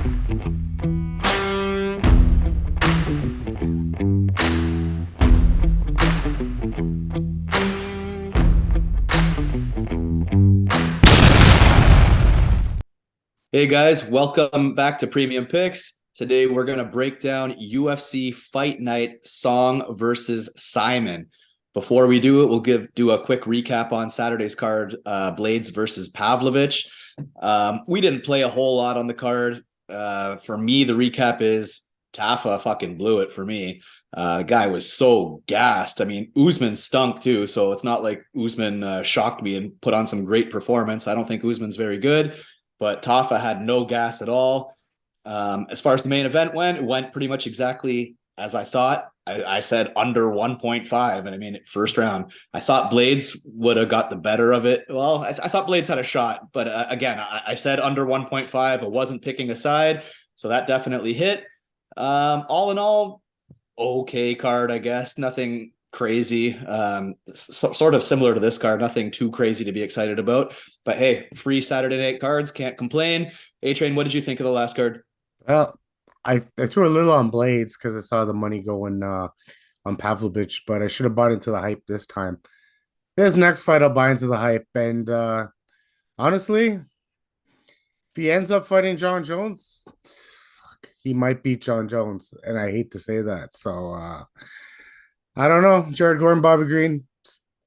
Hey guys, welcome back to Premium Picks. Today we're going to break down UFC Fight Night Song versus Simon. Before we do it, we'll do a quick recap on Saturday's card, Blades versus Pavlovich. We didn't play a whole lot on the card. For me, the recap is Tafa fucking blew it for me. The guy was so gassed. I mean, Usman stunk too, so it's not like Usman shocked me and put on some great performance. I don't think Usman's very good. But Tafa had no gas at all. As far as the main event went, it went pretty much exactly as I thought. I said under 1.5, and I mean, first round. I thought Blades would have got the better of it. Well, I thought Blades had a shot, but again, I said under 1.5. I wasn't picking a side, so that definitely hit. All in all, okay card, I guess. Nothing crazy, sort of similar to this card, nothing too crazy to be excited about, but hey, free Saturday night cards, can't complain. A-Train, what did you think of the last card? Well, I threw a little on Blades because I saw the money going on Pavlovich, but I should have bought into the hype this time. This next fight, I'll buy into the hype, and honestly, if he ends up fighting John Jones, fuck, he might beat John Jones, and I hate to say that. So I don't know. Jared Gordon, Bobby Green,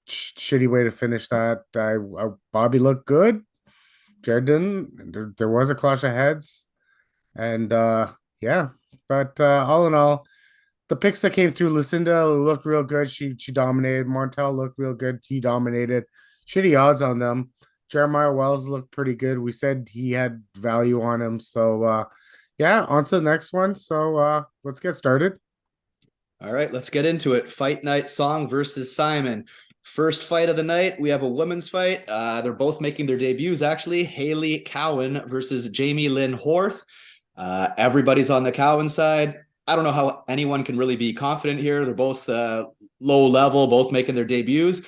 shitty way to finish that. Bobby looked good. Jared didn't. There was a clash of heads. And yeah, but all in all, the picks that came through, Lucinda looked real good. She dominated. Montel looked real good. He dominated. Shitty odds on them. Jeremiah Wells looked pretty good. We said he had value on him. So yeah, on to the next one. So let's get started. All right, let's get into it. Fight Night Song versus Simon. First fight of the night, we have a women's fight. They're both making their debuts, actually. Haley Cowan versus Jamie Lynn Horth. Everybody's on the Cowan side. I don't know how anyone can really be confident here. They're both low level, both making their debuts.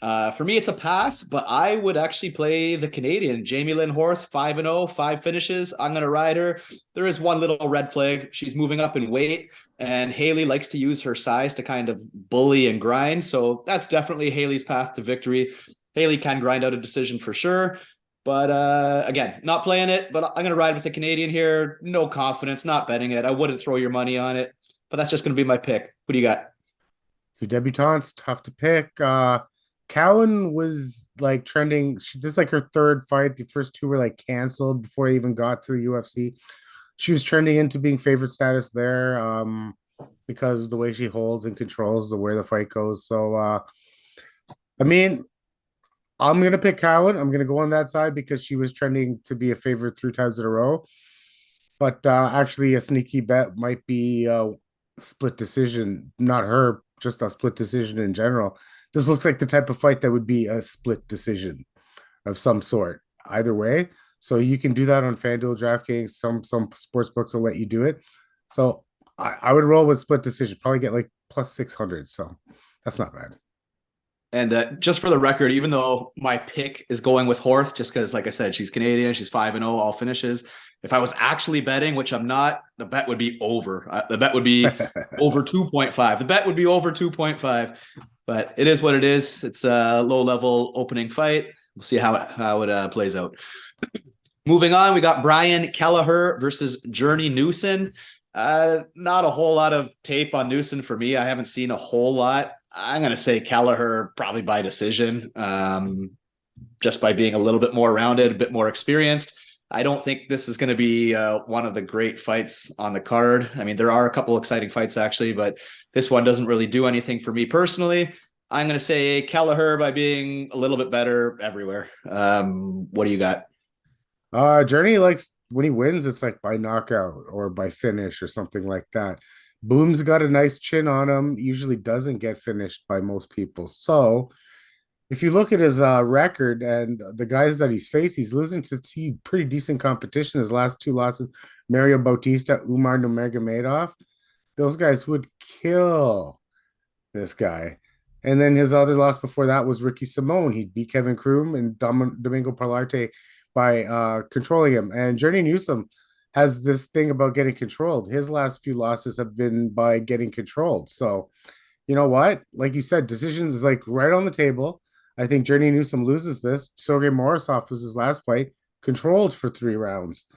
For me, it's a pass, but I would actually play the Canadian, Jamie Lynn Horth, 5-0, 5 finishes. I'm going to ride her. There is one little red flag. She's moving up in weight, and Haley likes to use her size to kind of bully and grind. So that's definitely Haley's path to victory. Haley can grind out a decision for sure. But again, not playing it, but I'm going to ride with the Canadian here. No confidence, not betting it. I wouldn't throw your money on it, but that's just going to be my pick. What do you got? Two debutantes, tough to pick. Cowan was like trending. This is like her third fight. The first two were like canceled before I even got to the UFC. She was trending into being favorite status there because of the way she holds and controls the where the fight goes. So I mean, I'm gonna pick Cowan. I'm gonna go on that side because she was trending to be a favorite 3 times in a row. But actually, a sneaky bet might be split decision. Not her, just a split decision in general. This looks like the type of fight that would be a split decision of some sort, either way. So you can do that on FanDuel, DraftKings. Some sports books will let you do it. So I would roll with split decision. Probably get like plus 600. So that's not bad. And just for the record, even though my pick is going with Horth, just because, like I said, she's Canadian, she's 5-0, all finishes. If I was actually betting, which I'm not, the bet would be over. The bet would be over 2.5. The bet would be over 2.5. But it is what it is. It's a low-level opening fight. We'll see how it plays out. Moving on, we got Brian Kelleher versus Journey Newson. Not a whole lot of tape on Newson for me. I haven't seen a whole lot. I'm going to say Kelleher probably by decision, just by being a little bit more rounded, a bit more experienced. I don't think this is going to be one of the great fights on the card. I mean, there are a couple exciting fights actually, but this one doesn't really do anything for me personally. I'm going to say Kelleher by being a little bit better everywhere. What do you got? Journey likes when he wins, it's like by knockout or by finish or something like that. Boom's got a nice chin on him, usually doesn't get finished by most people. So if you look at his record and the guys that he's faced, he's losing to pretty decent competition. His last two losses, Mario Bautista, Umar Nurmagomedov, those guys would kill this guy. And then his other loss before that was Ricky Simone. He beat Kevin Kroom and Domingo Parlate by controlling him. And Journey Newsom has this thing about getting controlled. His last few losses have been by getting controlled. So, you know what? Like you said, decisions is like right on the table. I think Journey Newsom loses this. Sergey Morozov was his last fight, controlled for 3 rounds.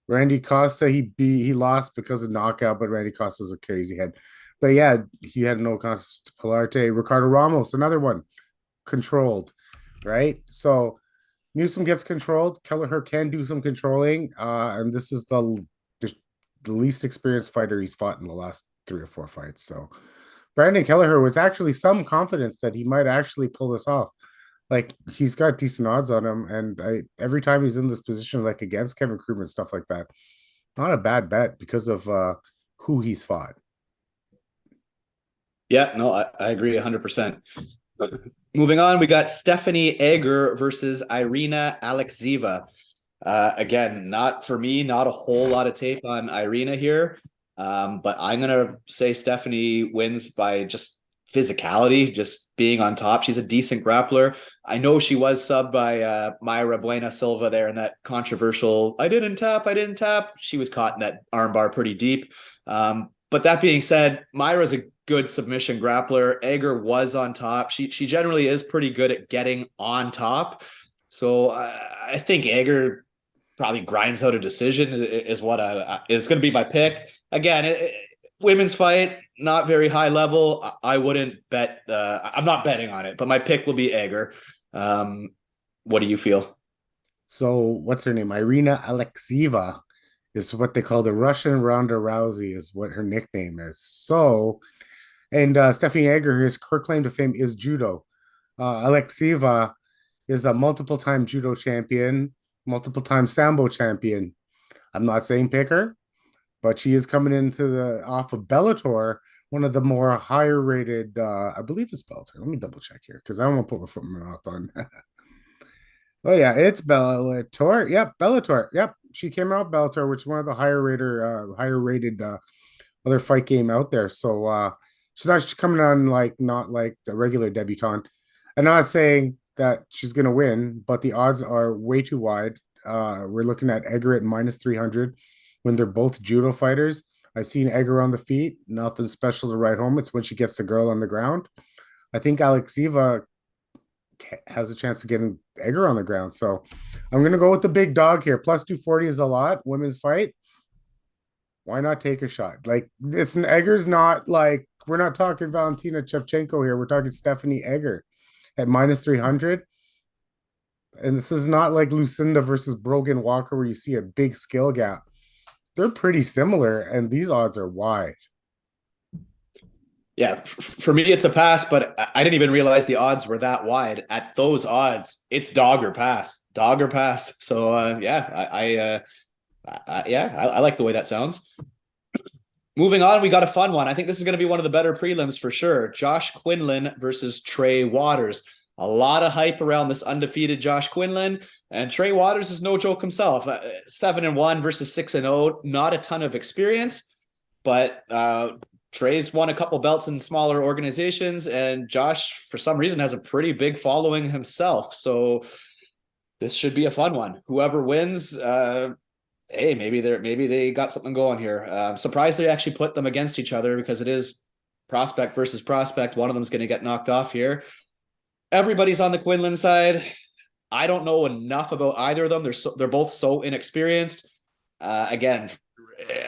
Randy Costa, he lost because of knockout, but Randy Costa's a crazy head. But yeah, he had no contest to Pilarte. Ricardo Ramos, another one, controlled, right? So Newsom gets controlled. Kelleher can do some controlling, and this is the least experienced fighter he's fought in the last 3 or 4 fights. So Brandon Kelleher with actually some confidence that he might actually pull this off. Like he's got decent odds on him, and every time he's in this position, like against Kevin Kruger and stuff like that, not a bad bet because of who he's fought. Yeah, no, I agree 100%. Moving on, we got Stephanie Egger versus Irina Alekseeva. Again, not for me, not a whole lot of tape on Irina here. But I'm going to say Stephanie wins by just physicality, just being on top. She's a decent grappler. I know she was subbed by Mayra Buena Silva there in that controversial, I didn't tap. She was caught in that armbar pretty deep. But that being said, Mayra's a good submission grappler. Egger was on top. She generally is pretty good at getting on top. So I think Egger probably grinds out a decision is what is going to be my pick. Again, women's fight, not very high level. I wouldn't bet. I'm not betting on it, but my pick will be Egger. What do you feel? So what's her name? Irina Alekseeva is what they call the Russian Ronda Rousey, is what her nickname is. So, and Stephanie Egger, her claim to fame is judo. Alekseeva is a multiple-time judo champion, multiple-time sambo champion. I'm not saying pick her, but she is coming into the off of Bellator, one of the more higher rated. I believe it's Bellator. Let me double check here because I don't want to put my foot in my mouth on. Oh yeah, it's Bellator. Yep, Bellator. Yep, she came out Bellator, which is one of the higher rated other fight game out there. So she's coming on like not like the regular debutante. I'm not saying that she's gonna win, but the odds are way too wide. We're looking at Egger at -300 when they're both judo fighters. I've seen Egger on the feet, nothing special to write home. It's when she gets the girl on the ground. I think Alekseeva has a chance of getting Egger on the ground. So I'm going to go with the big dog here. +240 is a lot. Women's fight. Why not take a shot? Like it's an Egger's not like we're not talking Valentina Shevchenko here. We're talking Stephanie Egger at -300. And this is not like Lucinda versus Brogan Walker where you see a big skill gap. They're pretty similar, and these odds are wide. Yeah, for me, it's a pass, but I didn't even realize the odds were that wide. At those odds, it's dog or pass. So yeah, I like the way that sounds. Moving on, we got a fun one. I think this is going to be one of the better prelims for sure. Josh Quinlan versus Trey Waters. A lot of hype around this undefeated Josh Quinlan, and Trey Waters is no joke himself. 7-1 versus 6-0. Not a ton of experience, but Trey's won a couple belts in smaller organizations, and Josh, for some reason, has a pretty big following himself. So this should be a fun one. Whoever wins, hey, maybe they got something going here. I'm surprised they actually put them against each other because it is prospect versus prospect. One of them's going to get knocked off here. Everybody's on the Quinlan side. I don't know enough about either of them. They're both so inexperienced. Again,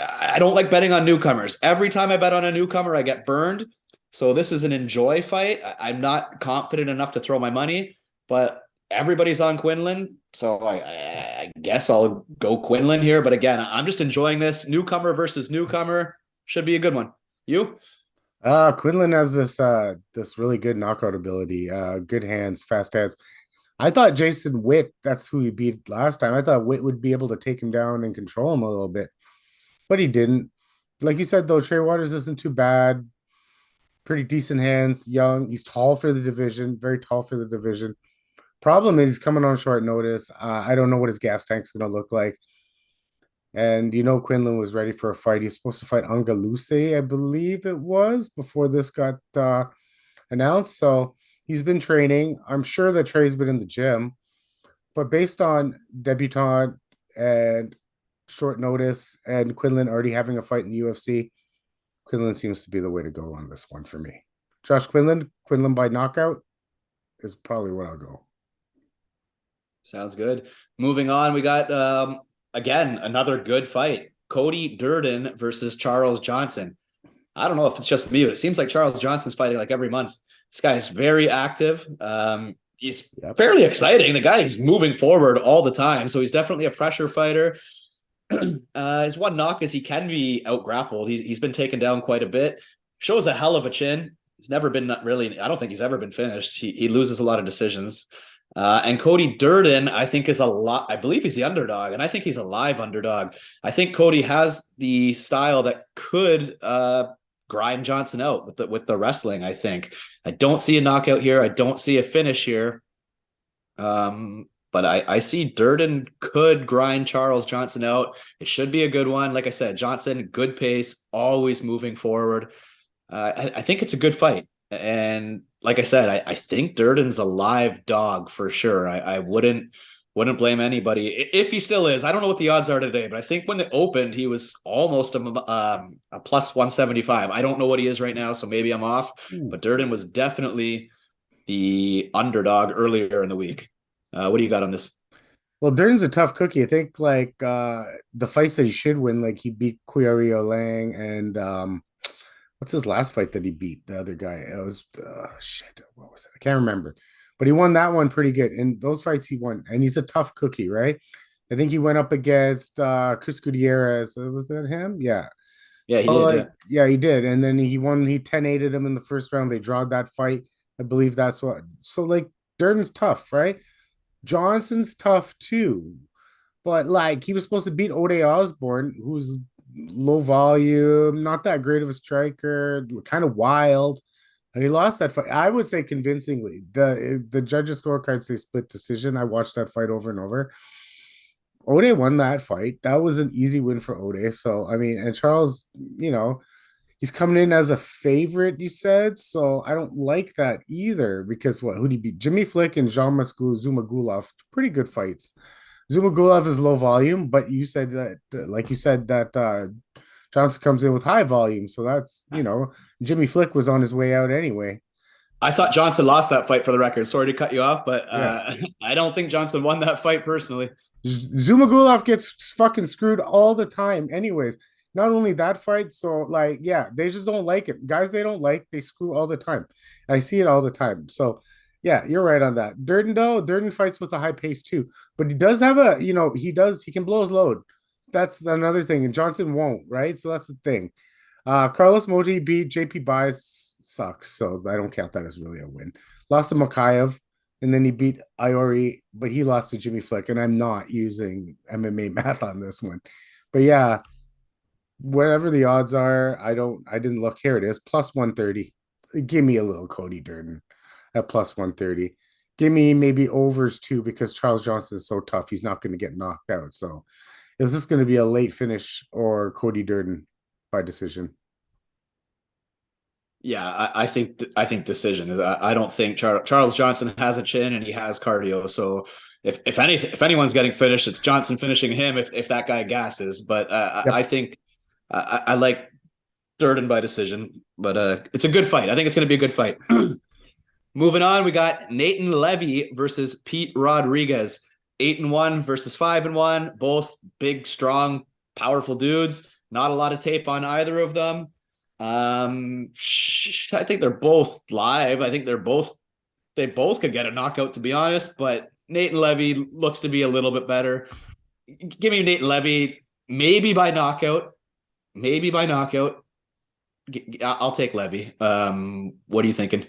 I don't like betting on newcomers. Every time I bet on a newcomer, I get burned. So this is an enjoy fight. I'm not confident enough to throw my money, but everybody's on Quinlan. So I guess I'll go Quinlan here. But again, I'm just enjoying this. Newcomer versus newcomer should be a good one. You? Quinlan has this really good knockout ability, good hands, fast hands. I thought Jason Witt, that's who he beat last time. I thought Witt would be able to take him down and control him a little bit, but he didn't. Like you said, though, Trey Waters isn't too bad. Pretty decent hands, young. He's tall for the division, very tall for the division. Problem is he's coming on short notice. I don't know what his gas tank's going to look like. And Quinlan was ready for a fight. He's supposed to fight Angaluse, I believe it was, before this got announced. So he's been training. I'm sure that Trey's been in the gym. But based on debutante and short notice, and Quinlan already having a fight in the UFC. Quinlan seems to be the way to go on this one for me. Josh Quinlan by knockout is probably what I'll go. Sounds good. Moving on, we got again another good fight. Cody Durden versus Charles Johnson. I don't know if it's just me, but it seems like Charles Johnson's fighting like every month. This guy is very active. He's fairly exciting. The guy is moving forward all the time, so he's definitely a pressure fighter. His one knock is he can be out grappled. He's been taken down quite a bit. Shows a hell of a chin. He's never been really. I don't think he's ever been finished. He loses a lot of decisions. And Cody Durden, I think, is a lot. I believe he's the underdog, and I think he's a live underdog. I think Cody has the style that could grind Johnson out with the wrestling. I think I don't see a knockout here. I don't see a finish here. But I see Durden could grind Charles Johnson out. It should be a good one. Like I said, Johnson, good pace, always moving forward. I think it's a good fight. And like I said, I think Durden's a live dog for sure. I wouldn't blame anybody if he still is. I don't know what the odds are today, but I think when it opened, he was almost a plus 175. I don't know what he is right now, so maybe I'm off. But Durden was definitely the underdog earlier in the week. What do you got on this? Well, Durden's a tough cookie. I think like the fights that he should win, like he beat Quiario Lang and what's his last fight that he beat the other guy? It was shit. What was it? I can't remember. But he won that one pretty good. And those fights he won. And he's a tough cookie, right? I think he went up against Chris Gutierrez. Was that him? Yeah. Yeah, So he did. like, yeah, he did. And then he won. He 10-8'd him in the first round. They drawed that fight. I believe that's what. So like Durden's tough, right? Johnson's tough too. But like he was supposed to beat Ode Osborne, who's low volume, not that great of a striker, kind of wild. And he lost that fight. I would say convincingly. The judges' scorecards say split decision. I watched that fight over and over. Ode won that fight. That was an easy win for Ode. So I mean, and Charles, he's coming in as a favorite, you said. So I don't like that either because who did he beat? Jimmy Flick and Jean Zumagulov. Pretty good fights. Zumagulov is low volume, but you said that Johnson comes in with high volume. So that's, Jimmy Flick was on his way out anyway. I thought Johnson lost that fight for the record. Sorry to cut you off, but Yeah. I don't think Johnson won that fight personally. Zumagulov gets fucking screwed all the time, anyways. Not only that fight, so like, yeah, they just don't like it. Guys they don't like, they screw all the time. I see it all the time. So yeah, you're right on that. Durden fights with a high pace too, but he does have he can blow his load. That's another thing, and Johnson won't, right? So that's the thing. Carlos Moti beat JP Buys sucks, so I don't count that as really a win. Lost to Makayev, and then he beat Iori, but he lost to Jimmy Flick, and I'm not using MMA math on this one. But yeah, whatever the odds are, I didn't look. Here it is, plus 130. Give me a little Cody Durden at plus 130. Give me maybe overs too, because Charles Johnson is so tough. He's not going to get knocked out. So is this going to be a late finish or Cody Durden by decision? Yeah, I think decision. I don't think Charles Johnson has a chin and he has cardio. So if anyone's getting finished, it's Johnson finishing him if that guy gasses. But Yep. I think I like Durden by decision. But it's a good fight. I think it's going to be a good fight. Moving on, we got Nathan Levy versus Pete Rodrigues. 8-1 versus 5-1. Both big, strong, powerful dudes. Not a lot of tape on either of them. I think they're both live. I think they both could get a knockout, to be honest, but Nathan Levy looks to be a little bit better. Give me Nathan Levy, maybe by knockout. I'll take Levy. What are you thinking?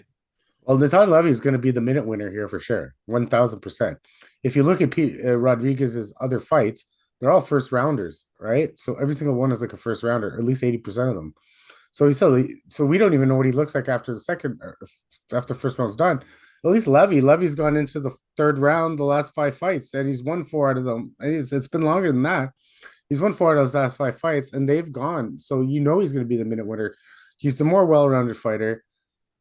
Well, Natan Levy is going to be the minute winner here for sure, 1,000%. If you look at Rodriguez's other fights, they're all first rounders, right? So every single one is like a first rounder, at least 80% of them. So we don't even know what he looks like after after first round's done. At least Levy's gone into the third round the last 5 fights, and he's won 4 out of them. It's been longer than that. He's won 4 out of those last 5 fights, and they've gone. So he's going to be the minute winner. He's the more well-rounded fighter.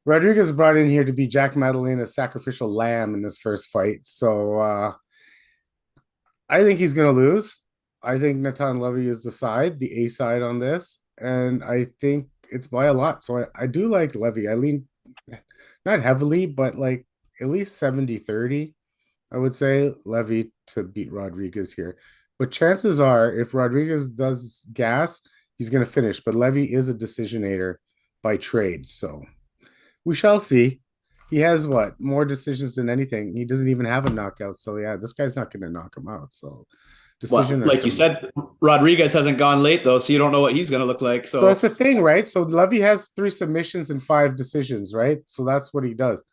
Rodriguez brought in here to be Jack Madeline, a sacrificial lamb in his first fight. So I think he's going to lose. I think Natan Levy is the A side on this, and I think it's by a lot. So I do like Levy. I lean not heavily, but like at least 70-30. I would say Levy to beat Rodrigues here. But chances are, if Rodrigues does gas, he's going to finish. But Levy is a decisionator by trade. So we shall see. He has what? More decisions than anything. He doesn't even have a knockout. So yeah, this guy's not going to knock him out. So Well, decision or like you submission. said, Rodriguez hasn't gone late though, so you don't know what he's going to look like. So that's So, the thing, right? So Levy has 3 submissions and 5 decisions, right? So that's what he does.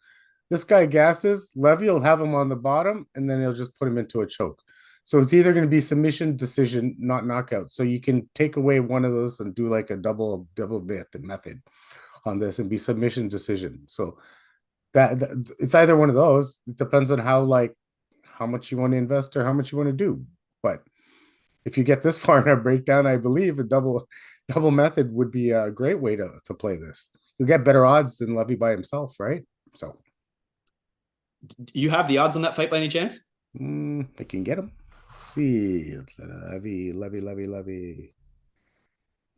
This guy gasses, Levy will have him on the bottom, and then he'll just put him into a choke. So it's either going to be submission, decision, not knockout. So you can take away one of those and do like a double method on this and be submission decision. So that it's either one of those. It depends on how much you want to invest or how much you want to do. But if you get this far in our breakdown, I believe a double method would be a great way to play this. You'll get better odds than Levy by himself, right? So you have the odds on that fight by any chance? I can get him. Let's see. Levy.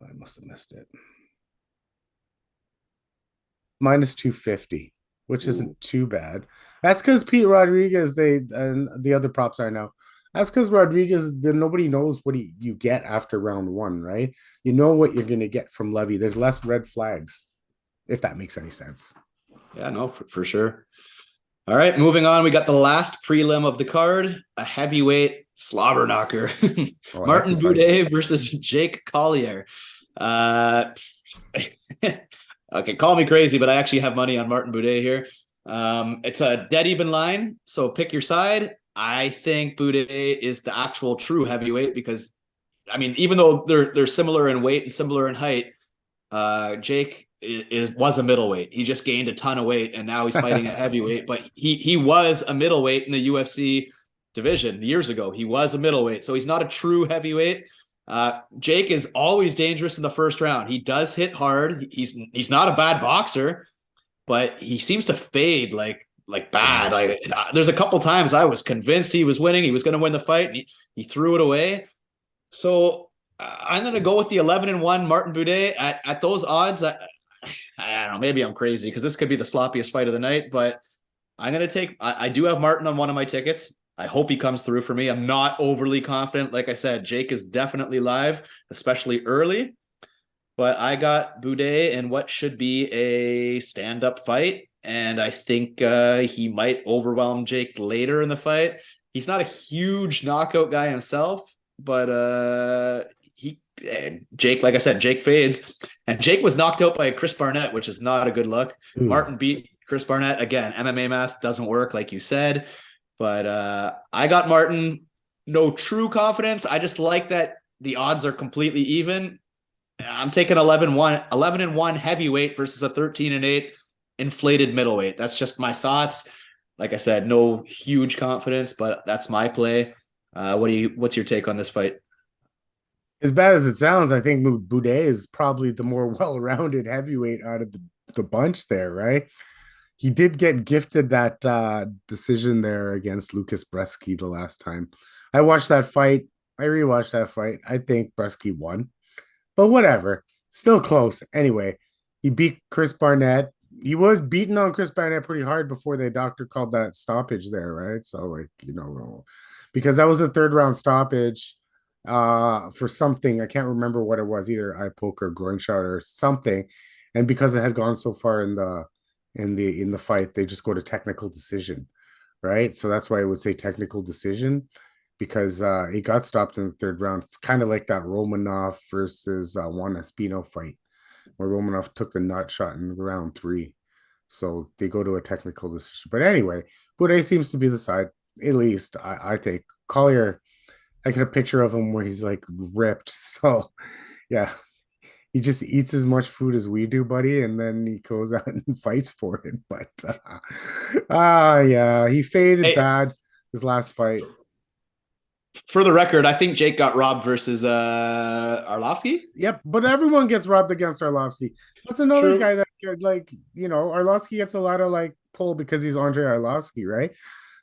I must have missed it. Minus 250, which Ooh. isn't too bad. That's because Pete Rodrigues, they and the other props I know. That's because Rodrigues, nobody knows what you get after round one, right? You know what you're going to get from Levy. There's less red flags, if that makes any sense. Yeah, no, for sure. All right, moving on. We got the last prelim of the card, a heavyweight slobber knocker. Oh, I like Martin this fight. Buday versus Jake Collier. Uh, okay, call me crazy, but I actually have money on Martin Buday here. It's a dead even line, so pick your side. I think Buday is the actual true heavyweight because, I mean, even though they're similar in weight and similar in height, Jake was a middleweight. He just gained a ton of weight, and now he's fighting a heavyweight. But he was a middleweight in the UFC division years ago. He was a middleweight, so he's not a true heavyweight. Jake is always dangerous in the first round. He does hit hard. He's not a bad boxer, but he seems to fade like bad. Like there's a couple times I was convinced he was winning. He was going to win the fight, and he threw it away. So I'm going to go with the 11-1 Martin Buday at those odds. I don't know. Maybe I'm crazy because this could be the sloppiest fight of the night, but I'm going to take, I do have Martin on one of my tickets. I hope he comes through for me. I'm not overly confident. Like I said, Jake is definitely live, especially early, but I got Buday in what should be a stand-up fight. And I think he might overwhelm Jake later in the fight. He's not a huge knockout guy himself, but Jake, like I said, Jake fades, and Jake was knocked out by Chris Barnett, which is not a good look. Ooh. Martin beat Chris Barnett again. MMA math doesn't work, like you said, but I got Martin. No true confidence. I just like that the odds are completely even. I'm taking 11-1 heavyweight versus a 13-8 inflated middleweight. That's just my thoughts. Like I said, no huge confidence, but that's my play. What's your take on this fight? As bad as it sounds, I think Boudet is probably the more well-rounded heavyweight out of the bunch there, right? He did get gifted that decision there against Lucas Bresky the last time. I watched that fight. I rewatched that fight. I think Bresky won, but whatever. Still close. Anyway, he beat Chris Barnett. He was beating on Chris Barnett pretty hard before the doctor called that stoppage there, right? So, like, because that was the third round stoppage for something. I can't remember what it was, either eye poke or groin shot or something. And because it had gone so far in the fight, they just go to technical decision, right? So that's why I would say technical decision, because he got stopped in the third round. It's kind of like that Romanov versus Juan Espino fight, where Romanov took the nut shot in round 3. So they go to a technical decision. But anyway, Boudet seems to be the side, at least I think. Collier, I get a picture of him where he's like ripped. So yeah, he just eats as much food as we do, buddy, and then he goes out and fights for it. But yeah, he faded Hey, bad his last fight. for the record, I think Jake got robbed versus Arlovsky. Yep, but everyone gets robbed against Arlovsky. That's another True. guy that, like, Arlovsky gets a lot of like pull because he's Andre Arlovsky, right?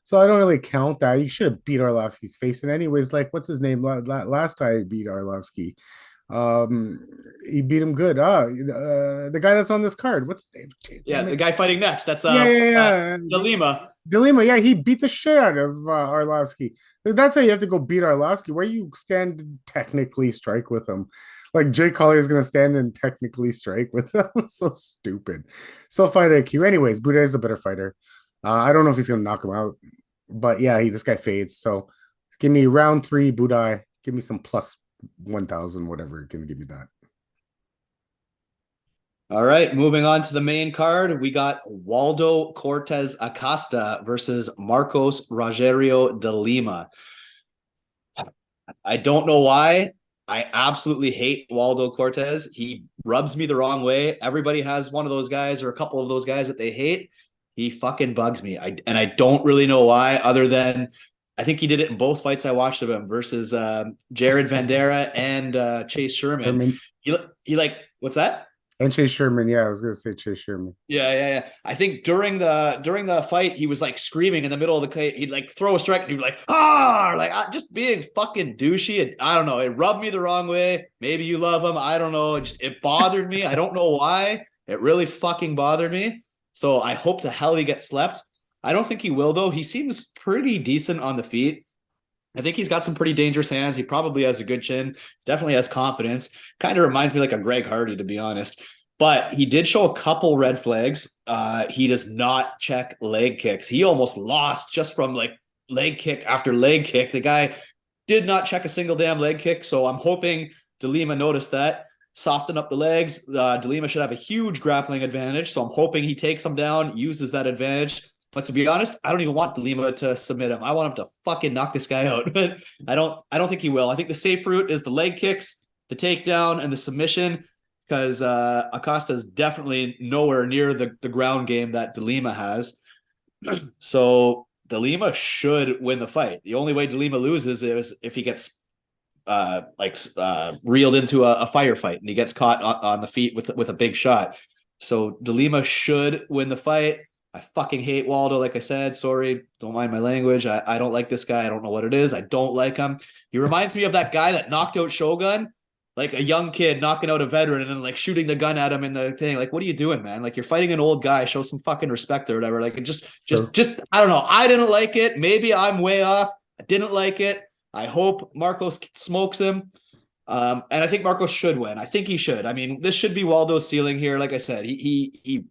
So I don't really count that. You should have beat Arlovsky's face. And anyways, like what's his name? Last time he beat Arlovsky, um, he beat him good. The guy that's on this card. What's his name? Yeah, Damn the it. guy fighting next. That's Yeah, yeah, yeah. De Lima. De Lima, yeah, he beat the shit out of Arlovsky. That's how you have to go beat Arlovsky. Where you stand and technically strike with him. Like Jake Collier is gonna stand and technically strike with him. So stupid. So fight IQ. Anyways, Buday is a better fighter. I don't know if he's gonna knock him out, but yeah, this guy fades. So give me round 3, Buday. Give me some plus 1,000, whatever. Gonna give me that. All right, moving on to the main card, we got Waldo Cortez Acosta versus Marcos Rogerio de Lima. I don't know why. I absolutely hate Waldo Cortez. He rubs me the wrong way. Everybody has one of those guys or a couple of those guys that they hate. He fucking bugs me. And I don't really know why, other than I think he did it in both fights I watched of him versus Jared Vandera and Chase Sherman. Sherman. He like, what's that? And Chase Sherman. Yeah, I was gonna say Chase Sherman. Yeah. I think during the fight, he was like screaming in the middle of the cage. He'd like throw a strike and he'd be like, just being fucking douchey. I don't know. It rubbed me the wrong way. Maybe you love him. I don't know. It bothered me. I don't know why. It really fucking bothered me. So I hope to hell he gets slept. I don't think he will though. He seems pretty decent on the feet. I think he's got some pretty dangerous hands. He probably has a good chin. Definitely has confidence. Kind of reminds me like a Greg Hardy, to be honest. But he did show a couple red flags. He does not check leg kicks. He almost lost just from like leg kick after leg kick. The guy did not check a single damn leg kick. So I'm hoping De Lima noticed that. Soften up the legs. De Lima should have a huge grappling advantage. So I'm hoping he takes him down, uses that advantage. But to be honest, I don't even want De Lima to submit him. I want him to fucking knock this guy out. But I don't think he will. I think the safe route is the leg kicks, the takedown, and the submission, because Acosta is definitely nowhere near the ground game that De Lima has. So De Lima should win the fight. The only way De Lima loses is if he gets reeled into a firefight and he gets caught on the feet with a big shot. So De Lima should win the fight. I fucking hate Waldo, like I said. Sorry, don't mind my language. I don't like this guy. I don't know what it is. I don't like him. He reminds me of that guy that knocked out Shogun, like a young kid knocking out a veteran and then like shooting the gun at him in the thing. Like, what are you doing, man? Like, you're fighting an old guy. Show some fucking respect or whatever. Like, just I don't know. I didn't like it. Maybe I'm way off. I didn't like it. I hope Marcos smokes him. And I think Marcos should win. I think he should. I mean, this should be Waldo's ceiling here. Like I said, he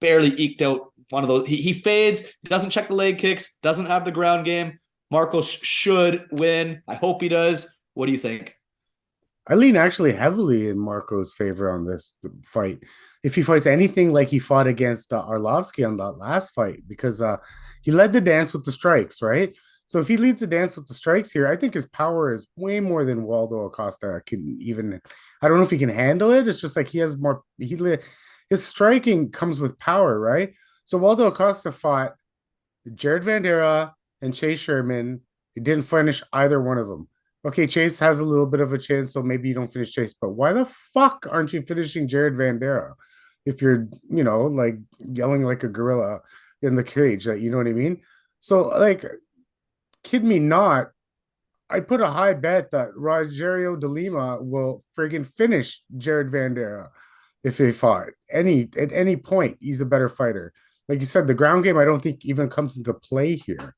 barely eked out one of those. He fades, doesn't check the leg kicks, doesn't have the ground game. Marcos should win. I hope he does. What do you think? I lean actually heavily in Marco's favor on this fight. If he fights anything like he fought against Arlovsky on that last fight, because he led the dance with the strikes, right? So if he leads the dance with the strikes here, I think his power is way more than Waldo Acosta can even. I don't know if he can handle it. It's just like he has more. His striking comes with power, right? So Waldo Acosta fought Jared Vandera and Chase Sherman. He didn't finish either one of them. Okay, Chase has a little bit of a chance, so maybe you don't finish Chase. But why the fuck aren't you finishing Jared Vandera if you're, like yelling like a gorilla in the cage? You know what I mean? So, like, kid me not, I'd put a high bet that Rogerio de Lima will friggin' finish Jared Vandera if they fought. At any point, he's a better fighter. Like you said, the ground game I don't think even comes into play here,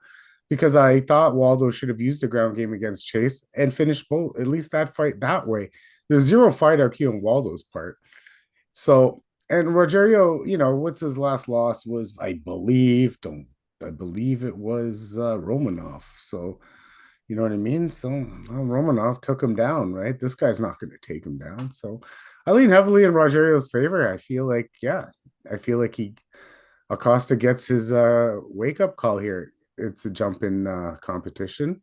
because I thought Waldo should have used the ground game against Chase and finished both, at least that fight that way. There's zero fight IQ on Waldo's part. So, and Rogerio, what's his last loss was, I believe it was Romanov. So, you know what I mean? So Romanov took him down, right? This guy's not going to take him down. So I lean heavily in Rogerio's favor. I feel like Acosta gets his wake up call here. It's a jump in competition,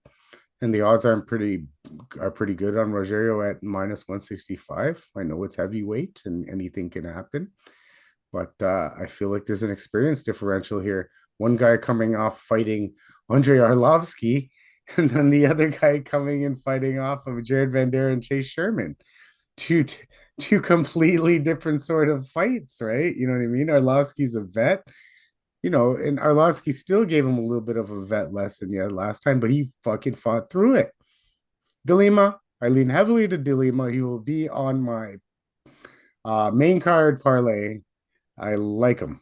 and the odds are pretty good on Rogerio at -165. I know it's heavyweight and anything can happen, but I feel like there's an experience differential here. One guy coming off fighting Andrei Arlovsky, and then the other guy coming and fighting off of Jared Vandera and Chase Sherman. Two completely different sort of fights, right? You know what I mean? Arlovsky's a vet. and Arlovsky still gave him a little bit of a vet lesson, yeah, last time, but he fucking fought through it. De Lima, I lean heavily to De Lima. He will be on my main card parlay. I like him.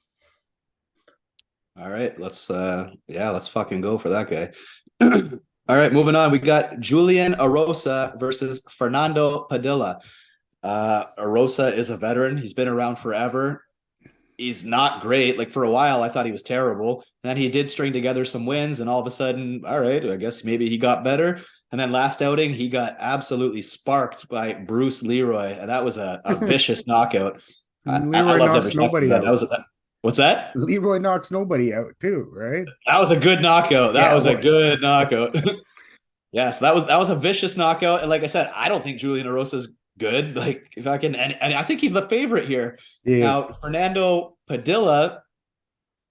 All right, let's fucking go for that guy. All right, moving on. We got Julian Erosa versus Fernando Padilla. Erosa is a veteran. He's been around forever. He's not great. Like for a while, I thought he was terrible. And then he did string together some wins, and all of a sudden, all right, I guess maybe he got better. And then last outing, he got absolutely sparked by Bruce Leroy, and that was a vicious knockout. I Leroy loved every knocks second of nobody that. out. What's that? Leroy knocks nobody out too, right? That was a good knockout. That Yeah, it was a was. good knockout. Yes, that was a vicious knockout. And like I said, I don't think Julian Erosa's good. Like if I can, and I think he's the favorite here. He is. Now, Fernando Padilla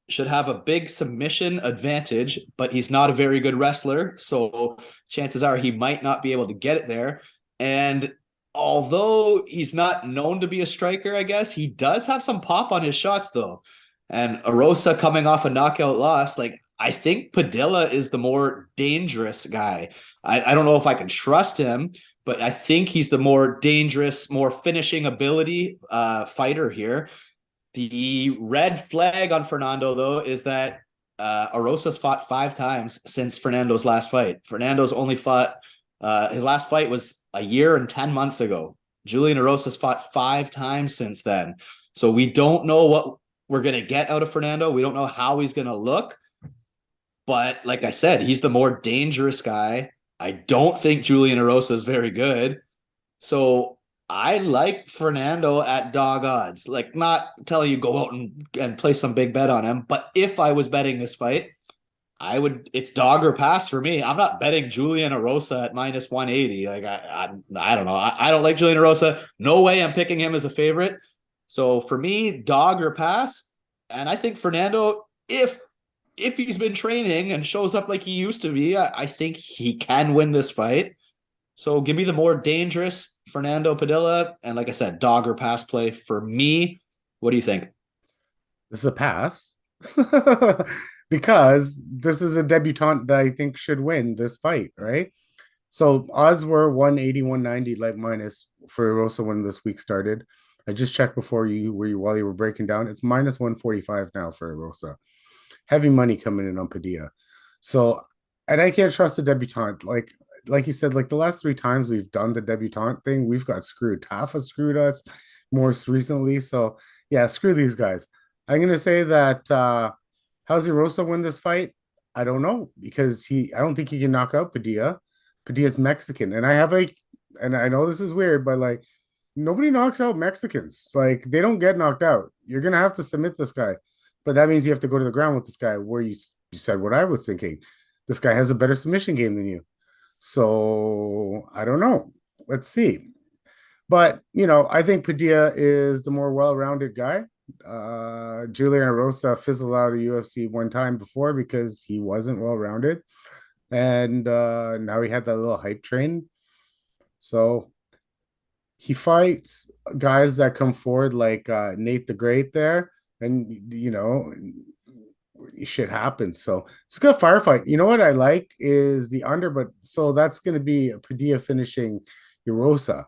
should have a big submission advantage, but he's not a very good wrestler. So chances are he might not be able to get it there. And although he's not known to be a striker, I guess he does have some pop on his shots though. And Erosa coming off a knockout loss, like I think Padilla is the more dangerous guy. I don't know if I can trust him, but I think he's the more dangerous, more finishing ability fighter here. The red flag on Fernando, though, is that Erosa's fought 5 times since Fernando's last fight. Fernando's only fought, his last fight was a year and 10 months ago. Julian Erosa's fought 5 times since then. So we don't know what we're going to get out of Fernando. We don't know how he's going to look. But like I said, he's the more dangerous guy. I don't think Julian Erosa is very good. So I like Fernando at dog odds. Like, not telling you go out and play some big bet on him, but if I was betting this fight, it's dog or pass for me. I'm not betting Julian Erosa at minus 180. Like I don't know. I don't like Julian Erosa. No way I'm picking him as a favorite. So for me, dog or pass. And I think Fernando, if he's been training and shows up like he used to be, I think he can win this fight. So give me the more dangerous Fernando Padilla. And like I said, dog or pass play for me. What do you think? This is a pass. Because this is a debutant that I think should win this fight, right? So odds were 180, 190, like minus for Erosa when this week started. I just checked while you were breaking down. It's minus 145 now for Erosa. Heavy money coming in on Padilla. So, and I can't trust the debutante. Like you said, like the last 3 times we've done the debutante thing, we've got screwed. Tafa screwed us most recently. So yeah, screw these guys. I'm gonna say that how's Erosa win this fight? I don't know, because I don't think he can knock out Padilla. Padilla's Mexican. And I know this is weird, but like nobody knocks out Mexicans. Like they don't get knocked out. You're gonna have to submit this guy. But that means you have to go to the ground with this guy, where you said what I was thinking. This guy has a better submission game than you. So I don't know. Let's see. But, I think Padilla is the more well-rounded guy. Julian Erosa fizzled out of the UFC one time before because he wasn't well-rounded. And now he had that little hype train. So he fights guys that come forward like Nate the Great there. And, shit happens. So it's a good firefight. You know what I like is the under, but so that's going to be Padilla finishing Erosa.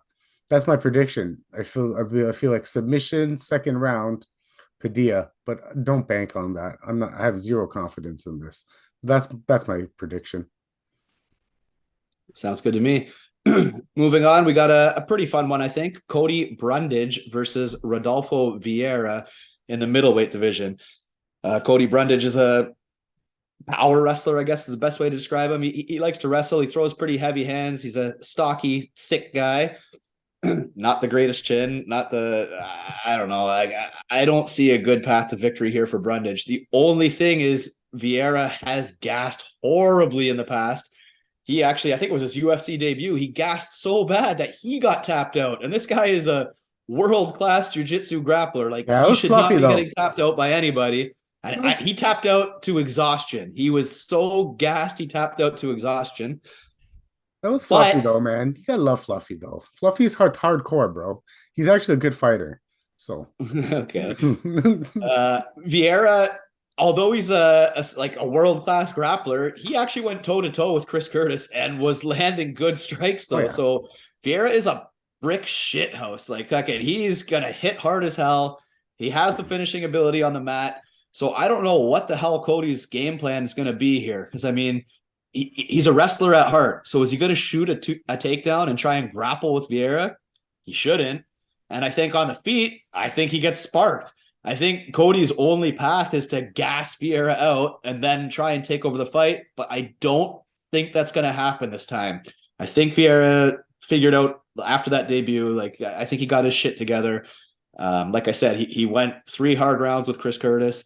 That's my prediction. I feel like submission, second round, Padilla, but don't bank on that. I have zero confidence in this. That's my prediction. Sounds good to me. Moving on, we got a pretty fun one, I think. Cody Brundage versus Rodolfo Vieira in the middleweight division. Cody Brundage is a power wrestler, I guess is the best way to describe him. He likes to wrestle. He throws pretty heavy hands. He's a stocky, thick guy. Not the greatest chin. Not the, I don't know. I don't see a good path to victory here for Brundage. The only thing is Vieira has gassed horribly in the past. He actually, I think it was his UFC debut. He gassed so bad that he got tapped out. And this guy is a world-class jiu-jitsu grappler. Like, Yeah, it he was should fluffy, not be though. getting tapped out by anybody. And he tapped out to exhaustion. He was so gassed, he tapped out to exhaustion. That was Fluffy, though, man. You gotta love Fluffy, though. Fluffy's hardcore, bro. He's actually a good fighter. So okay. Vieira, although he's like a world-class grappler, he actually went toe-to-toe with Chris Curtis and was landing good strikes Oh though. yeah. So Vieira is a brick shithouse. Like, okay, he's gonna hit hard as hell. He has the finishing ability on the mat. So I don't know what the hell Cody's game plan is gonna be here. Because I mean, he's a wrestler at heart. So is he gonna shoot a takedown and try and grapple with Vieira? He shouldn't. And I think on the feet, I think he gets sparked. I think Cody's only path is to gas Vieira out and then try and take over the fight. But I don't think that's going to happen this time. I think Vieira figured out after that debut, like, I think he got his shit together. Like I said, he went 3 hard rounds with Chris Curtis.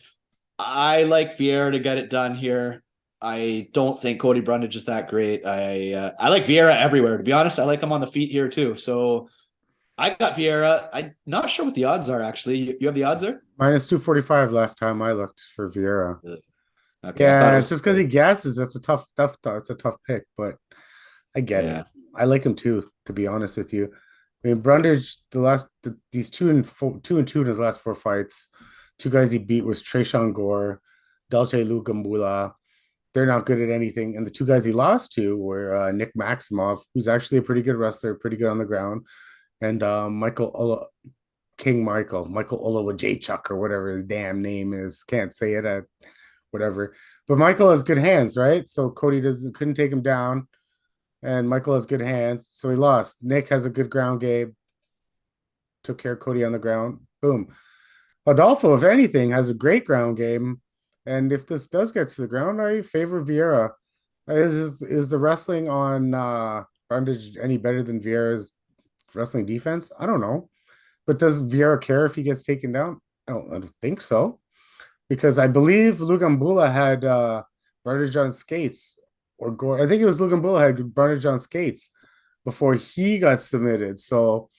I like Vieira to get it done here. I don't think Cody Brundage is that great. I like Vieira everywhere. To be honest, I like him on the feet here too. So I got Vieira. I'm not sure what the odds are actually. You have the odds there? Minus 245 last time I looked for Vieira. Okay, I thought it Yeah, was. it's just because he gasses. That's a tough. It's a tough pick, but I get it. Yeah. I like him too, to be honest with you. I mean, Brundage, these 2-2 in his last 4 fights. 2 guys he beat was Tresean Gore, Dalche Lugambula. They're not good at anything, and the 2 guys he lost to were Nick Maximov, who's actually a pretty good wrestler, pretty good on the ground, and Michael Olawajaychuk or whatever his damn name is. Can't say it at whatever. But Michael has good hands, right? So Cody couldn't take him down, and Michael has good hands, so he lost. Nick has a good ground game, took care of Cody on the ground. Boom. Adolfo, if anything, has a great ground game, and if this does get to the ground, I favor Vieira. Is the wrestling on Brundage any better than Vieira's wrestling defense? I don't know. But does Vieira care if he gets taken down? I don't think so. Because I believe Lugambula had Brundage on skates, or Gore. I think it was Lugambula had Brundage on skates before he got submitted. So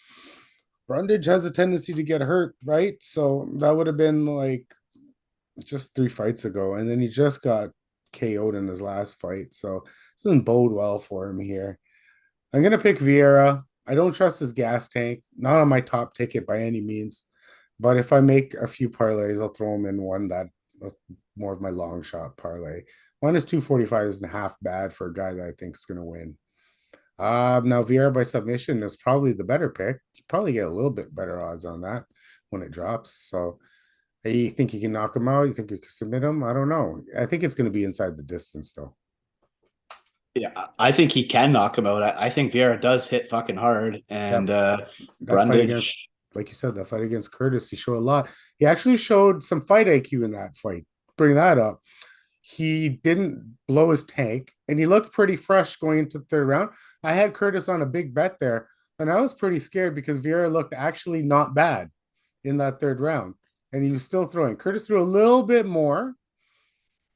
Brundage has a tendency to get hurt, right? So that would have been like just 3 fights ago. And then he just got KO'd in his last fight. So this doesn't bode well for him here. I'm going to pick Vieira. I don't trust his gas tank. Not on my top ticket by any means. But if I make a few parlays, I'll throw him in one that more of my long shot parlay. Minus 245 isn't half bad for a guy that I think is going to win. Now Vieira by submission is probably the better pick. You probably get a little bit better odds on that when it drops. So you think you can knock him out? You think you can submit him? I don't know. I think it's going to be inside the distance though. Yeah, I think he can knock him out. I think Vieira does hit fucking hard, and Yep. That fight against, Brundage. like you said, that fight against Curtis, he showed a lot. He actually showed some fight IQ in that fight. Bring that up. He didn't blow his tank, and he looked pretty fresh going into the 3rd round. I had Curtis on a big bet there, and I was pretty scared because Vieira looked actually not bad in that 3rd round, and he was still throwing. Curtis threw a little bit more,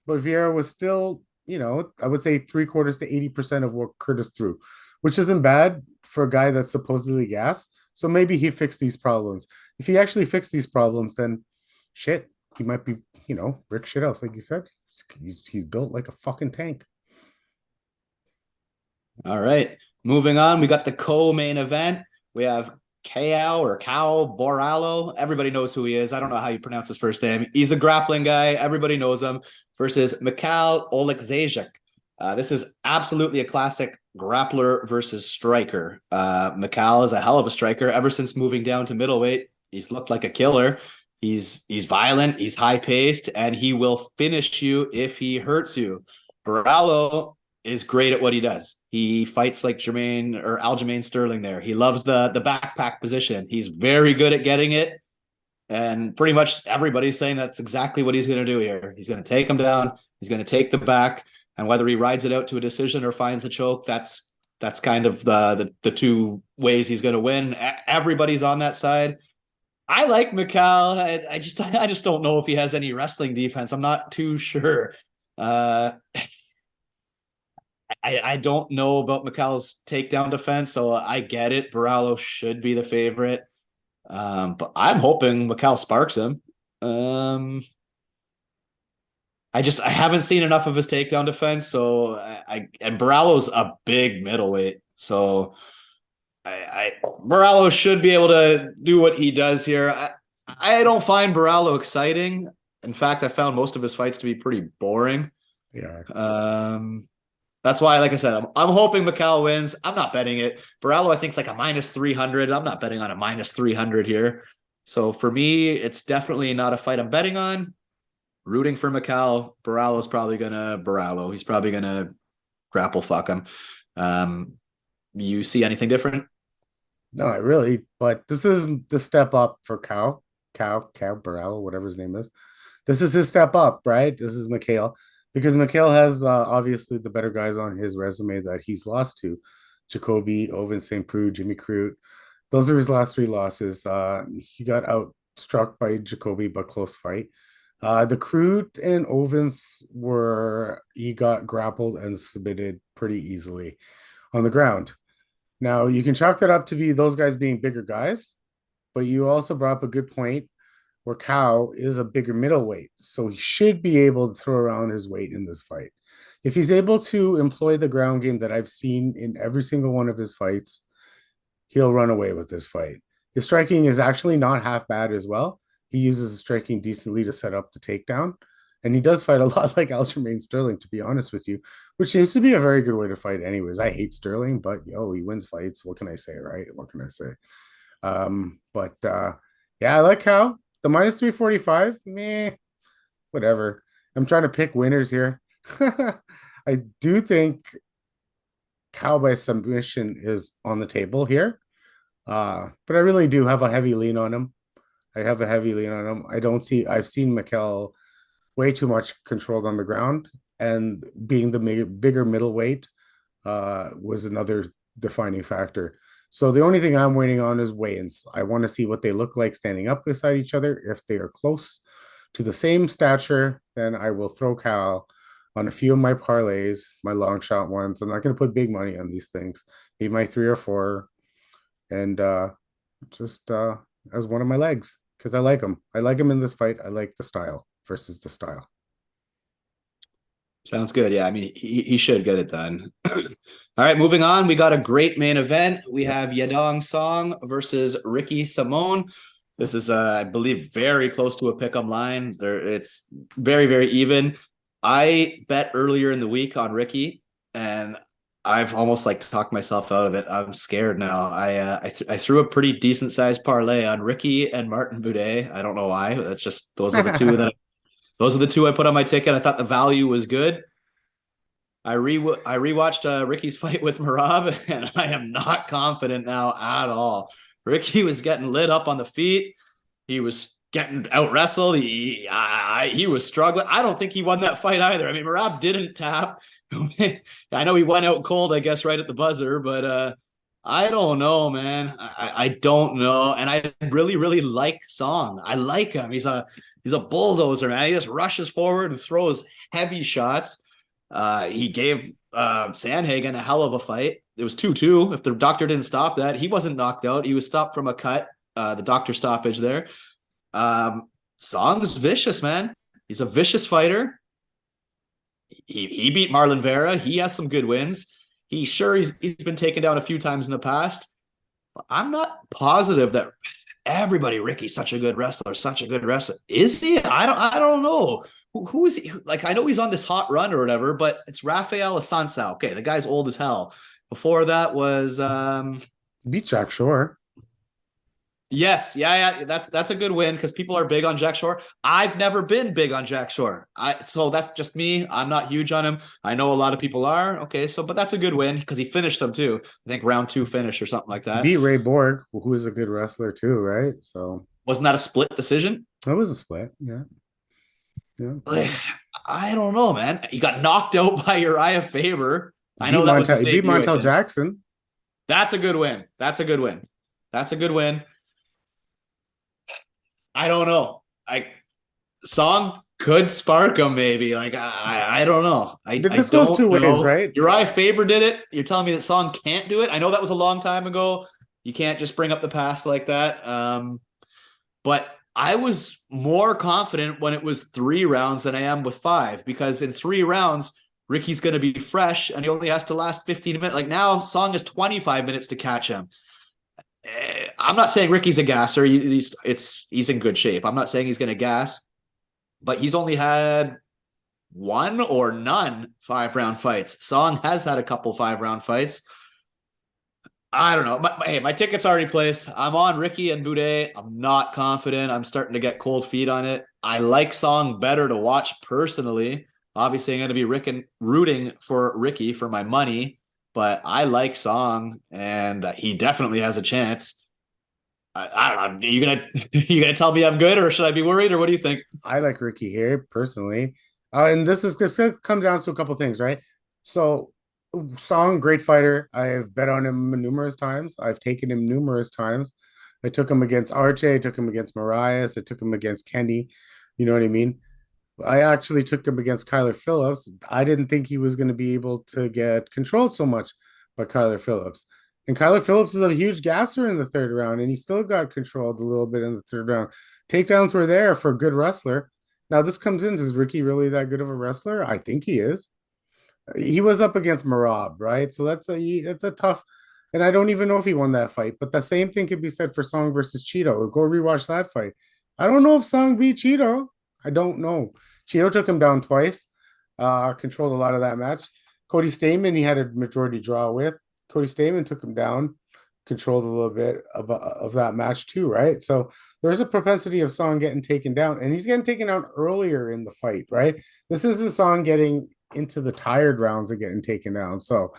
but Vieira was still, I would say 3/4 to 80% of what Curtis threw, which isn't bad for a guy that's supposedly gas. So maybe he fixed these problems. If he actually fixed these problems, then shit, he might be, brick shit else, like you said. He's built like a fucking tank. All right, moving on. We got the co-main event. We have Cow Borralho. Everybody knows who he is. I don't know how you pronounce his first name. He's a grappling guy. Everybody knows him. Versus Mikhail Olekseijuk. This is absolutely a classic grappler versus striker. Mikhail is a hell of a striker. Ever since moving down to middleweight, he's looked like a killer. He's violent, he's high paced, and he will finish you if he hurts you. Borralho is great at what he does. He fights like Aljamain Sterling there. He loves the backpack position. He's very good at getting it. And pretty much everybody's saying that's exactly what he's going to do here. He's going to take him down. He's going to take the back. And whether he rides it out to a decision or finds a choke, that's kind of the 2 ways he's going to win. Everybody's on that side. I like Mikhail. I just don't know if he has any wrestling defense. I'm not too sure. I don't know about Mikhail's takedown defense, so I get it. Borralho should be the favorite. But I'm hoping Mikhail sparks him. I haven't seen enough of his takedown defense, so and Borralho's a big middleweight, so Borralho should be able to do what he does here. I don't find Borralho exciting. In fact, I found most of his fights to be pretty boring. Yeah. That's why, like I said, I'm hoping Macau wins. I'm not betting it. Borralho, I think, is like a -300. I'm not betting on a -300 here. So for me, it's definitely not a fight I'm betting on. Rooting for Macau. Borralho's probably gonna Borralho. He's probably gonna grapple fuck him. You see anything different? No, I really, but this is the step up for Cow Borralho, whatever his name is. This is his step up, right? This is Mikhail, because Mikhail has obviously the better guys on his resume that he's lost to. Jacoby, Oven St. Preux, Jimmy Crute. Those are his last three losses. He got outstruck by Jacoby, but close fight. The Crute and Ovens he got grappled and submitted pretty easily on the ground. Now, you can chalk that up to be those guys being bigger guys, but you also brought up a good point where Cow is a bigger middleweight, so he should be able to throw around his weight in this fight. If he's able to employ the ground game that I've seen in every single one of his fights, he'll run away with this fight. His striking is actually not half bad as well. He uses his striking decently to set up the takedown. And he does fight a lot like Aljamain Sterling, to be honest with you, which seems to be a very good way to fight anyways. I hate Sterling, but he wins fights. What can I say, right? What can I say? Yeah, I like how the -345, meh, whatever. I'm trying to pick winners here. I do think Cow by submission is on the table here. But I really do have a heavy lean on him. I've seen Mikkel way too much controlled on the ground, and being the bigger middleweight was another defining factor. So the only thing I'm waiting on is weigh-ins. I want to see what they look like standing up beside each other. If they are close to the same stature, then I will throw Cal on a few of my parlays, my long shot ones. I'm not going to put big money on these things. Maybe my 3 or 4, and just as one of my legs, because I like him. I like him in this fight. I like the style versus the style. Sounds good. Yeah, I mean, he should get it done. All right, moving on. We got a great main event. We have Yadong Song versus Ricky Simone. This is, I believe, very close to a pick'em line. It's very, very even. I bet earlier in the week on Ricky, and I've almost like talked myself out of it. I'm scared now. I threw a pretty decent sized parlay on Ricky and Martin Buday. I don't know why. That's just those are the two I put on my ticket. I thought the value was good. I rewatched Ricky's fight with Merab, and I am not confident now at all. Ricky was getting lit up on the feet. He was getting out wrestled. He was struggling. I don't think he won that fight either. I mean, Merab didn't tap. I know he went out cold, I guess, right at the buzzer, but I don't know, man. I don't know. And I really, really like Song. I like him. He's a bulldozer, man. He just rushes forward and throws heavy shots. He gave Sandhagen a hell of a fight. It was 2-2. If the doctor didn't stop that, he wasn't knocked out. He was stopped from a cut. The doctor stoppage there. Song's vicious, man. He's a vicious fighter. He beat Marlon Vera. He has some good wins. He's been taken down a few times in the past. But I'm not positive that everybody, Ricky's such a good wrestler, Is he? I don't know. Who is he? Like, I know he's on this hot run or whatever, but it's Rafael Assunção. Okay, the guy's old as hell. Before that was beat Jack Shore. Yes, yeah, that's a good win because people are big on Jack Shore. I've never been big on Jack Shore. So that's just me. I'm not huge on him. I know a lot of people are. Okay, but that's a good win because he finished them too. I think round 2 finish or something like that. Beat Ray Borg, who is a good wrestler too, right? So wasn't that a split decision? That was a split, yeah. I don't know, man. He got knocked out by Uriah Faber. I know that was his debut, beat Montel Jackson. That's a good win. I don't know. Song could spark him, maybe. Like, I don't know. This goes two ways, right? Uriah Faber did it. You're telling me that Song can't do it? I know that was a long time ago. You can't just bring up the past like that. But I was more confident when it was 3 rounds than I am with 5, because in 3 rounds, Ricky's going to be fresh and he only has to last 15 minutes. Like, now Song has 25 minutes to catch him. I'm not saying Ricky's a gasser. He's in good shape. I'm not saying he's going to gas. but he's only had one or none 5 round fights. Song has had a couple 5 round fights. I don't know. Hey, my ticket's already placed. I'm on Ricky and Buday. I'm not confident. I'm starting to get cold feet on it. I like Song better to watch personally. Obviously, I'm going to be rooting for Ricky for my money, but I like Song, and he definitely has a chance. I don't know. Are you gonna you gonna tell me I'm good, or should I be worried, or what do you think? I like Ricky here personally. And this comes down to a couple things, right? So Song, great fighter. I've bet on him numerous times. I've taken him numerous times. I took him against Arche, I took him against Marias, I took him against Kenny. You know what I mean? I actually took him against Kyler Phillips. I didn't think he was going to be able to get controlled so much by Kyler Phillips. And Kyler Phillips is a huge gasser in the third round, and he still got controlled a little bit in the third round. Takedowns were there for a good wrestler. Now this comes in. Is Ricky really that good of a wrestler? I think he is. He was up against Marab, right? So that's a tough. And I don't even know if he won that fight. But the same thing could be said for Song versus Cheeto. Go rewatch that fight. I don't know if Song beat Cheeto. I don't know. Cheeto took him down twice. Controlled a lot of that match. Cody Stamen, he had a majority draw with. Cody Stamen took him down, controlled a little bit of that match too, right? So there's a propensity of Song getting taken down, and he's getting taken down earlier in the fight, right? This isn't Song getting into the tired rounds and getting taken down. So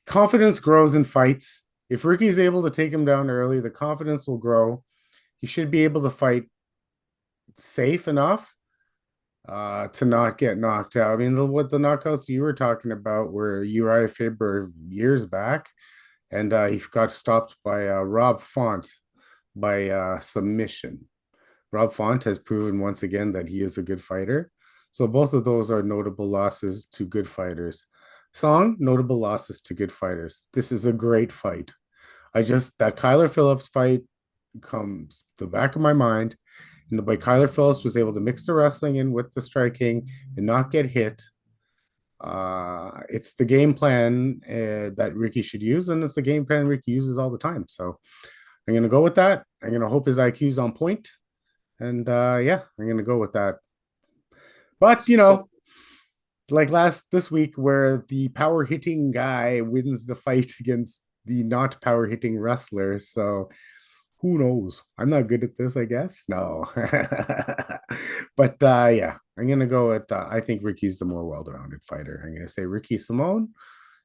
confidence grows in fights. If Ricky's able to take him down early, the confidence will grow. He should be able to fight safe enough to not get knocked out. I mean, what the knockouts you were talking about were Uriah Faber years back, and he got stopped by Rob Font by submission. Rob Font has proven once again that he is a good fighter. So both of those are notable losses to good fighters. Song, notable losses to good fighters. This is a great fight. That Kyler Phillips fight comes the back of my mind. And the way Kyler Phillips was able to mix the wrestling in with the striking and not get hit. It's the game plan that Ricky should use, and it's the game plan Ricky uses all the time. So I'm gonna go with that. I'm gonna hope his IQ's on point, and yeah, I'm gonna go with that. But So like this week, where the power hitting guy wins the fight against the not power hitting wrestler, so who knows? I'm not good at this, I guess. No. But yeah, I'm gonna go with I think Ricky's the more well-rounded fighter. I'm gonna say Ricky Simone.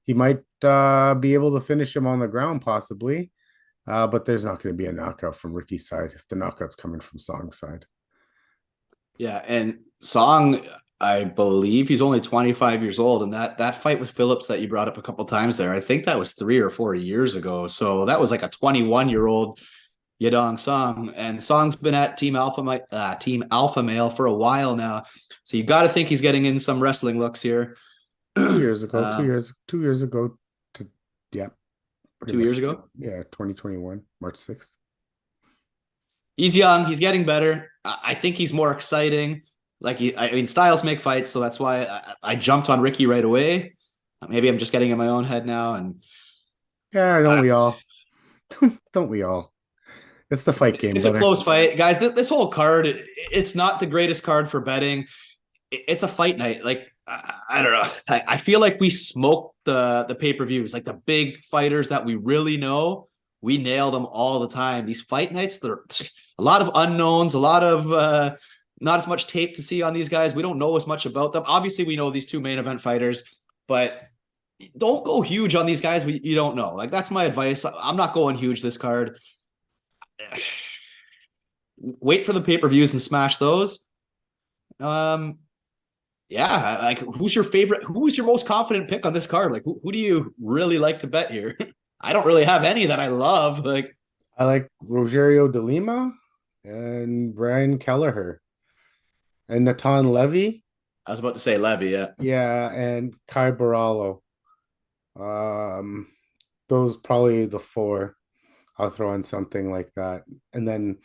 He might be able to finish him on the ground, possibly. But there's not going to be a knockout from Ricky's side if the knockout's coming from Song's side. yeah, and Song, I believe he's only 25 years old, and that fight with Phillips that you brought up a couple times there, I think that was 3 or 4 years ago. So that was like a 21-year-old Yadong Song, and Song's been at Team Alpha Male for a while now. So you got to think he's getting in some wrestling looks here. 2 years ago, uh, 2 years ago to yeah, pretty 2 years much. ago. Yeah, 2021, March 6th. He's young. He's getting better. I think he's more exciting. I mean, styles make fights, so that's why I jumped on Ricky right away. Maybe I'm just getting in my own head now, and Yeah, don't uh, we all? Don't we all? It's the fight game, it's a brother. close fight, guys. This whole card, it's not the greatest card for betting. It's a fight night. I don't know. I feel like we smoke the pay-per-views, like the big fighters that we really know. We nail them all the time. These fight nights, they're a lot of unknowns, a lot of not as much tape to see on these guys. We don't know as much about them. Obviously, we know these two main event fighters, but don't go huge on these guys you don't know. Like, that's my advice. I'm not going huge this card. Wait for the pay-per-views and smash those. Um, yeah, like, who's your favorite? Who's your most confident pick on this card? Like, who do you really like to bet here? I don't really have any that I love. Like, I like Rogerio De Lima and Brian Kelleher and Natan Levy. I was about to say Levy, yeah. Yeah, and Kai Borralho. Um, those probably the four. I'll throw in something like that, and then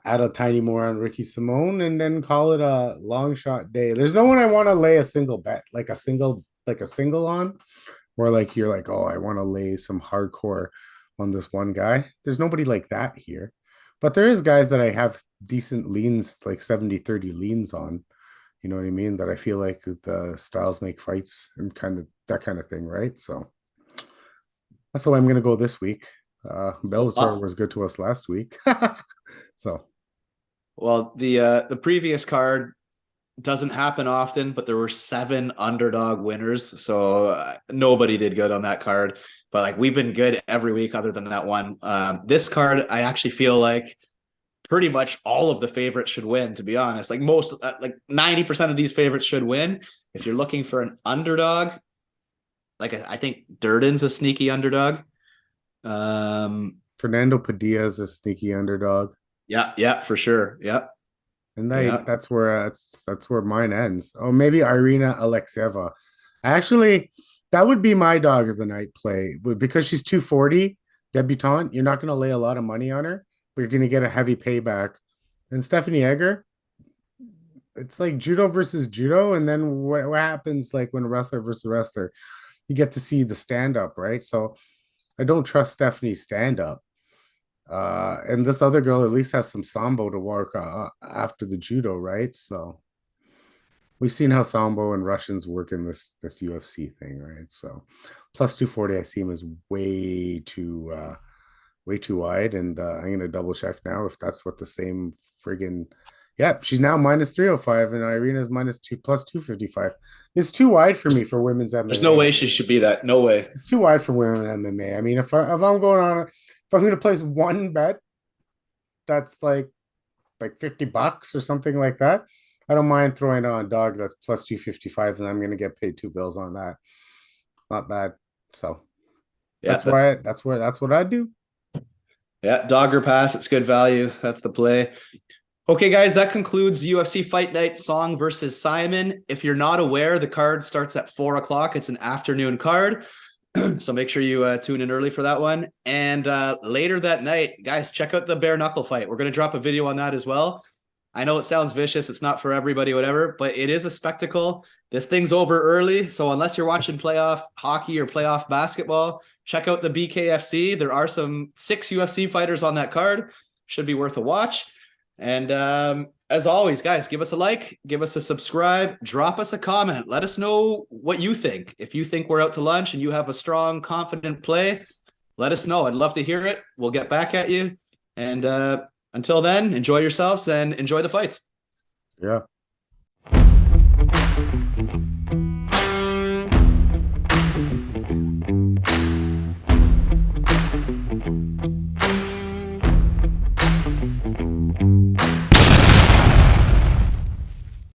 add a tiny more on Ricky Simone, and then call it a long shot day. There's no one I want to lay a single bet, like a single on, where like you're like, oh, I want to lay some hardcore on this one guy. There's nobody like that here. But there is guys that I have decent leans, like 70-30 leans on. You know what I mean? That I feel like the styles make fights and kind of that kind of thing, right? So that's the way I'm gonna go this week. Bellator was good to us last week. So Well, the previous card doesn't happen often, but there were 7 underdog winners, so nobody did good on that card. But like we've been good every week, other than that one. This card, I actually feel like pretty much all of the favorites should win. To be honest, like most, like 90% of these favorites should win. If you're looking for an underdog, like I think Durden's a sneaky underdog. Fernando Padilla is a sneaky underdog. Yeah, for sure. Yeah, And yeah. that's where mine ends. Oh, maybe Irina Alekseeva. Actually, that would be my dog of the night play. But because she's 240 debutante, you're not going to lay a lot of money on her, but you're going to get a heavy payback. And Stephanie Egger, it's like judo versus judo. And then what happens like when a wrestler versus wrestler? You get to see the stand up, right? So I don't trust Stephanie's stand up. And this other girl at least has some sambo to work after the judo, right? So we've seen how sambo and Russians work in this UFC thing, right? So plus 240, I see him as way too wide, and I'm gonna double check now if that's what the same friggin' yeah, she's now minus 305 and Irina's minus 2 plus 255. It's too wide for me for women's There's no MMA. way she should be that. No way. It's too wide for women MMA. I mean, if I'm going on, if I'm going to place one bet that's like $50 or something like that, I don't mind throwing on a dog that's plus 255, and I'm going to get paid 2 bills on that. Not bad. So Yeah, that's what I do. yeah. Dogger pass. It's good value. That's the play. Okay, guys, that concludes UFC Fight Night Song versus Simon. If you're not aware, the card starts at 4 o'clock. It's an afternoon card. So make sure you tune in early for that one. And later that night, guys, check out the bare knuckle fight. We're going to drop a video on that as well. I know it sounds vicious. It's not for everybody, whatever, but it is a spectacle. This thing's over early. So unless you're watching playoff hockey or playoff basketball, check out the BKFC. There are some 6 UFC fighters on that card. Should be worth a watch. And as always, guys, give us a like, give us a subscribe, drop us a comment. Let us know what you think. If you think we're out to lunch and you have a strong, confident play, let us know. I'd love to hear it. We'll get back at you. And until then, enjoy yourselves and enjoy the fights. Yeah.